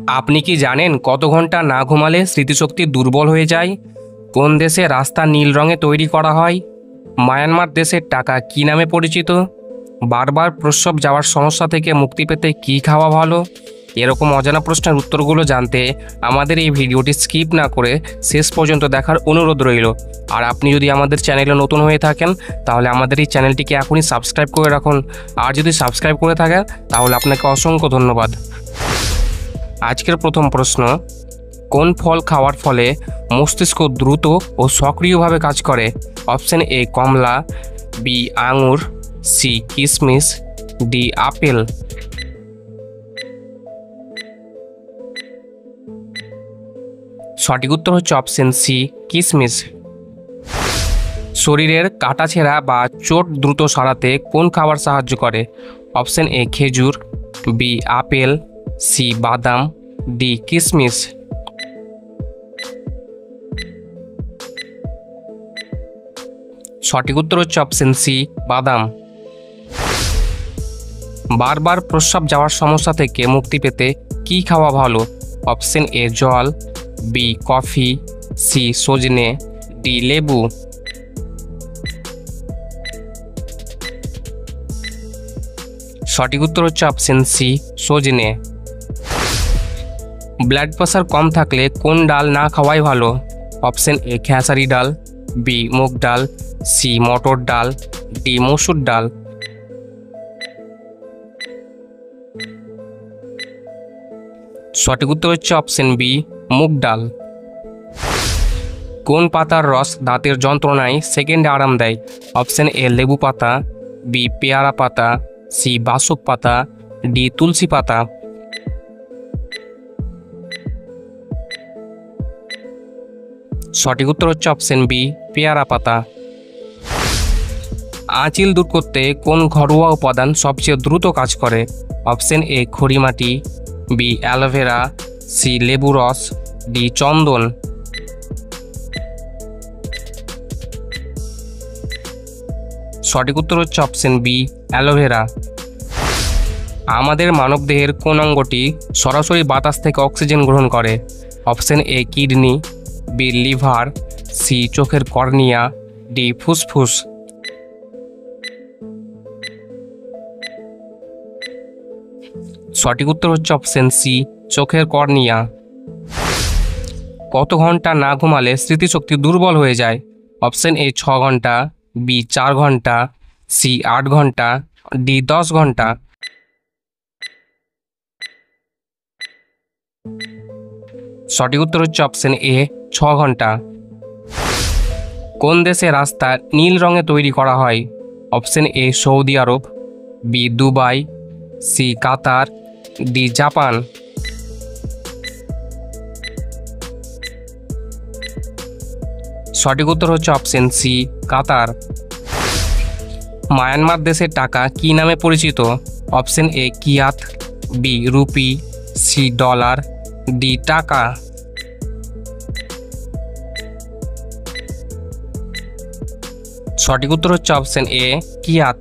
আপনি কি জানেন কত ঘন্টা না ঘুমালে স্মৃতিশক্তি দুর্বল হয়ে যায়? কোন দেশে রাস্তা নীল রঙে তৈরি করা হয়? মায়ানমার দেশের টাকা কী নামে পরিচিত? বারবার প্রস্রাব যাওয়ার সমস্যা থেকে মুক্তি পেতে কী খাওয়া ভালো? এরকম অজানা প্রশ্নের উত্তরগুলো জানতে আমাদের এই ভিডিওটি স্কিপ না করে শেষ পর্যন্ত দেখার অনুরোধ রইল। আর আপনি যদি আমাদের চ্যানেলে নতুন হয়ে থাকেন তাহলে আমাদের এই চ্যানেলটিকে এখনই সাবস্ক্রাইব করে রাখুন। আর যদি সাবস্ক্রাইব করে থাকেন তাহলে আপনাকে অসংখ্য ধন্যবাদ। আজকের প্রথম প্রশ্ন, কোন ফল খাওয়ার ফলে মস্তিষ্ক দ্রুত ও সক্রিয়ভাবে কাজ করে? অপশন এ কমলা, বি আঙুর, সি কিশমিশ, ডি আপেল। সঠিক উত্তর হচ্ছে অপশন সি কিশমিশ। শরীরের কাটাছেঁড়া বা চোট দ্রুত সারাতে কোন খাবার সাহায্য করে? অপশন এ খেজুর, বি আপেল, সি বাদাম, ডি কিশমিশ। সঠিক উত্তর হচ্ছে অপশন সি বাদাম। বারবার প্রস্রাব যাওয়ার সমস্যা থেকে মুক্তি পেতে কি খাওয়া ভালো? অপশন এ জল, বি কফি, সি সজনে, ডি লেবু। সঠিক উত্তর হচ্ছে অপশন সি সজনে। ব্লাড প্রেশার কম থাকলে কোন ডাল না খাওয়াই ভালো? অপশন এ খেসারি ডাল, বি মুগ ডাল, সি মটর ডাল, ডি মসুর ডাল। সঠিক উত্তর হচ্ছে অপশন বি মুগ ডাল। কোন পাতার রস দাঁতের যন্ত্রণায় সেকেন্ডে আরাম দেয়? অপশন এ লেবু পাতা, বি পেয়ারা পাতা, সি বাসক পাতা, ডি তুলসী পাতা। সঠিক উত্তর হচ্ছে অপশন বি পেয়ারা পাতা। আঁচিল দূর করতে কোন ঘরোয়া উপাদান সবচেয়ে দ্রুত কাজ করে? অপশন এ খড়িমাটি, বি অ্যালোভেরা, সি লেবু রস, ডি চন্দন। সঠিক উত্তর হচ্ছে অপশন বি অ্যালোভেরা। আমাদের মানবদেহের কোন অঙ্গটি সরাসরি বাতাস থেকে অক্সিজেন গ্রহণ করে? Option A kidney, B liver, C চোখের কর্নিয়া, ডি ফুসফুস। সঠিক উত্তর হচ্ছে অপশন সি চোখের কর্নিয়া। কত ঘন্টা না ঘুমালে স্মৃতিশক্তি দুর্বল হয়ে যায়? অপশন এ 6 ঘন্টা, বি 4 ঘন্টা, সি 8 ঘন্টা, ডি 10 ঘন্টা। সঠিক উত্তর হচ্ছে অপশন এ 6 ঘন্টা। কোন দেশে রাস্তা নীল রঙে তৈরি করা হয়? Option A Saudi Arabia, B Dubai, C Qatar, D Japan. সঠিক উত্তর হচ্ছে অপশন সি কাতার। মায়ানমার দেশের টাকা কি নামে পরিচিত? Option A kyat, B rupee, C dollar, D টাকা। সঠিক উত্তর হচ্ছে অপশন এ কিয়াত।